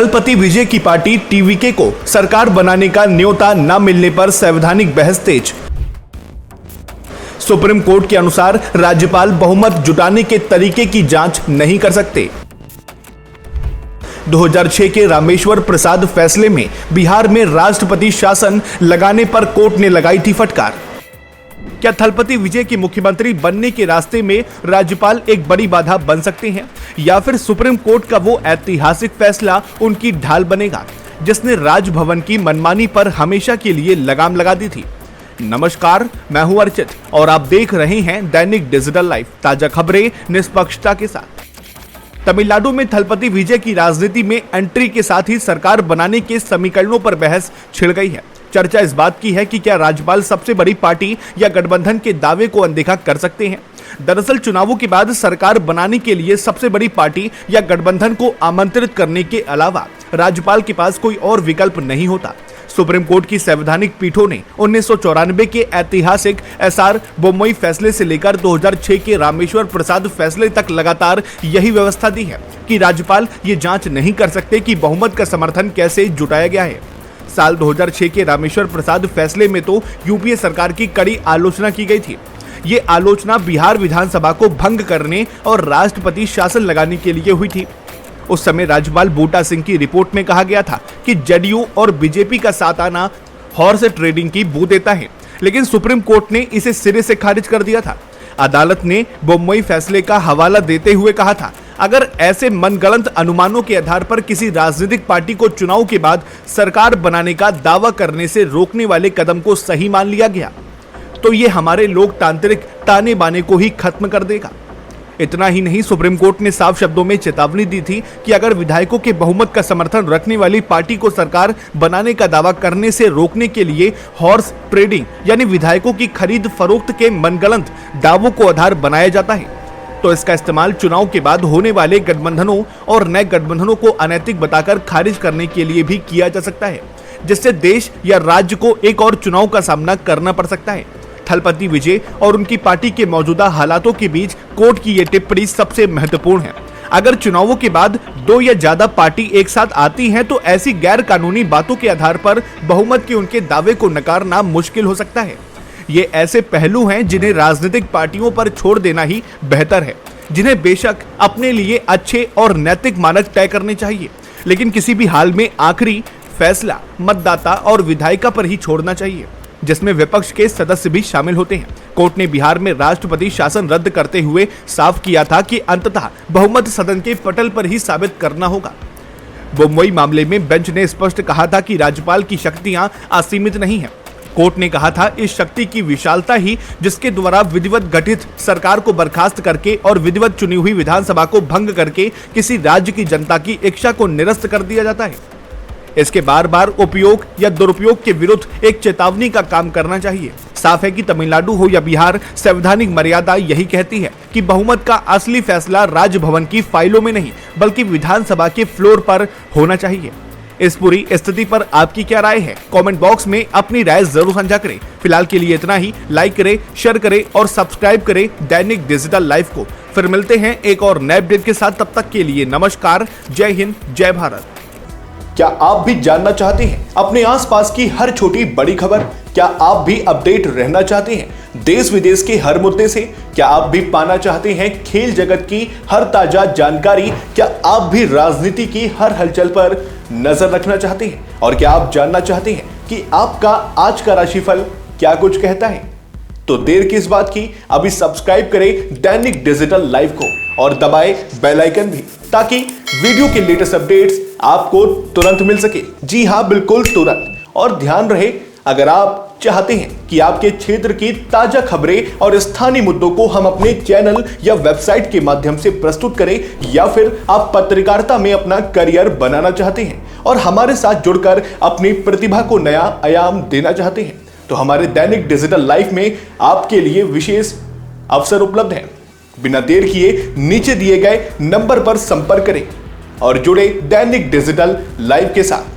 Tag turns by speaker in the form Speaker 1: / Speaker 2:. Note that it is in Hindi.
Speaker 1: थलपति विजय की पार्टी टीवीके को सरकार बनाने का न्योता न मिलने पर संवैधानिक बहस तेज। सुप्रीम कोर्ट के अनुसार राज्यपाल बहुमत जुटाने के तरीके की जांच नहीं कर सकते। 2006 के रामेश्वर प्रसाद फैसले में बिहार में राष्ट्रपति शासन लगाने पर कोर्ट ने लगाई थी फटकार। क्या थलपति विजय के मुख्यमंत्री बनने के रास्ते में राज्यपाल एक बड़ी बाधा बन सकते हैं, या फिर सुप्रीम कोर्ट का वो ऐतिहासिक फैसला उनकी ढाल बनेगा जिसने राजभवन की मनमानी पर हमेशा के लिए लगाम लगा दी थी। नमस्कार, मैं हूं अर्चित और आप देख रहे हैं दैनिक डिजिटल लाइव, ताजा खबरें निष्पक्षता के साथ। तमिलनाडु में थलपति विजय की राजनीति में एंट्री के साथ ही सरकार बनाने के समीकरणों पर बहस छिड़ गई है। चर्चा इस बात की है कि क्या राज्यपाल सबसे बड़ी पार्टी या गठबंधन के दावे को अनदेखा कर सकते हैं। दरअसल चुनावों के बाद सरकार बनाने के लिए सबसे बड़ी पार्टी या गठबंधन को आमंत्रित करने के अलावा राज्यपाल के पास कोई और विकल्प नहीं होता। सुप्रीम कोर्ट की संवैधानिक पीठों ने 1994 के ऐतिहासिक एसआर बोम्मई फैसले से लेकर 2006 के रामेश्वर प्रसाद फैसले तक लगातार यही व्यवस्था दी है कि राज्यपाल ये जांच नहीं कर सकते कि बहुमत का समर्थन कैसे जुटाया गया है। साल 2006 के रामेश्वर प्रसाद फैसले में तो यूपीए सरकार की कड़ी आलोचना की गई थी। ये आलोचना बिहार विधानसभा को भंग करने और राष्ट्रपति शासन लगाने के लिए हुई थी। उस समय राज्यपाल बूटा सिंह की रिपोर्ट में कहा गया था कि जेडीयू और बीजेपी का साथ आना हॉर्स ट्रेडिंग की बू देता है, लेकिन सुप्रीम कोर्ट ने इसे सिरे से खारिज कर दिया था। अदालत ने बोम्मई फैसले का हवाला देते हुए कहा था, अगर ऐसे मनगढ़ंत अनुमानों के आधार पर किसी राजनीतिक पार्टी को चुनाव के बाद सरकार बनाने का दावा करने से रोकने वाले कदम को सही मान लिया गया तो ये हमारे लोकतांत्रिक ताने बाने को ही खत्म कर देगा। इतना ही नहीं, सुप्रीम कोर्ट ने साफ शब्दों में चेतावनी दी थी कि अगर विधायकों के बहुमत का समर्थन रखने वाली पार्टी को सरकार बनाने का दावा करने से रोकने के लिए हॉर्स ट्रेडिंग यानी विधायकों की खरीद फरोख्त के मनगढ़ंत दावों को आधार बनाया जाता है तो इसका इस्तेमाल चुनाव के बाद होने वाले गठबंधनों और नए गठबंधनों को अनैतिक बताकर खारिज करने के लिए भी किया जा सकता है, जिससे देश या राज्य को एक और चुनाव का सामना करना पड़ सकता है। थलपति विजय और उनकी पार्टी के मौजूदा हालातों के बीच कोर्ट की ये टिप्पणी सबसे महत्वपूर्ण है। अगर चुनावों के बाद दो या ज्यादा पार्टी एक साथ आती हैं तो ऐसी गैर कानूनी बातों के आधार पर बहुमत के उनके दावे को नकारना मुश्किल हो सकता है। ये ऐसे पहलू हैं जिन्हें राजनीतिक पार्टियों पर छोड़ देना ही बेहतर है, जिन्हें बेशक अपने लिए अच्छे और नैतिक मानक तय करने चाहिए, लेकिन किसी भी हाल में आखिरी फैसला मतदाता और विधायिका पर ही छोड़ना चाहिए, जिसमें विपक्ष के सदस्य भी शामिल होते हैं। कोर्ट ने बिहार में राष्ट्रपति शासन रद्द करते हुए साफ किया था कि अंततः बहुमत सदन के पटल पर ही साबित करना होगा। बोम्मई मामले में बेंच ने स्पष्ट कहा था कि राज्यपाल की शक्तियां असीमित नहीं है। कोर्ट ने कहा था, इस शक्ति की विशालता ही जिसके द्वारा विधिवत गठित सरकार को बर्खास्त करके और विधिवत चुनी हुई विधानसभा को भंग करके किसी राज्य की जनता की इच्छा को निरस्त कर दिया जाता है। इसके बार बार उपयोग या दुरुपयोग के विरुद्ध एक चेतावनी का काम करना चाहिए। साफ है कि तमिलनाडु हो या बिहार, संवैधानिक मर्यादा यही कहती है कि बहुमत का असली फैसला राजभवन की फाइलों में नहीं बल्कि विधानसभा के फ्लोर पर होना चाहिए। इस पूरी स्थिति पर आपकी क्या राय है? कमेंट बॉक्स में अपनी राय जरूर साझा करें। फिलहाल के लिए इतना ही। लाइक करें, शेयर करें और सब्सक्राइब करें दैनिक डिजिटल लाइव को। फिर मिलते हैं एक और नए अपडेट के साथ। तब तक के लिए नमस्कार, जय हिंद, जय भारत। क्या आप भी जानना चाहते हैं अपने आसपास की हर छोटी बड़ी खबर? क्या आप भी अपडेट रहना चाहते हैं देश विदेश के हर मुद्दे से? क्या आप भी पाना चाहते हैं खेल जगत की हर ताजा जानकारी? क्या आप भी राजनीति की हर हलचल पर नजर रखना चाहते हैं? और क्या आप जानना चाहते हैं कि आपका आज का राशिफल क्या कुछ कहता है? तो देर किस बात की, अभी सब्सक्राइब करें दैनिक डिजिटल लाइव को और दबाएं बेल आइकन भी, ताकि वीडियो के लेटेस्ट अपडेट्स आपको तुरंत मिल सके। जी हां, बिल्कुल तुरंत। और ध्यान रहे, अगर आप चाहते हैं कि आपके क्षेत्र की ताजा खबरें और स्थानीय मुद्दों को हम अपने चैनल या वेबसाइट के माध्यम से प्रस्तुत करें, या फिर आप पत्रकारिता में अपना करियर बनाना चाहते हैं और हमारे साथ जुड़कर अपनी प्रतिभा को नया आयाम देना चाहते हैं, तो हमारे दैनिक डिजिटल लाइव में आपके लिए विशेष अवसर उपलब्ध है। बिना देर किए नीचे दिए गए नंबर पर संपर्क करें और जुड़े दैनिक डिजिटल लाइव के साथ।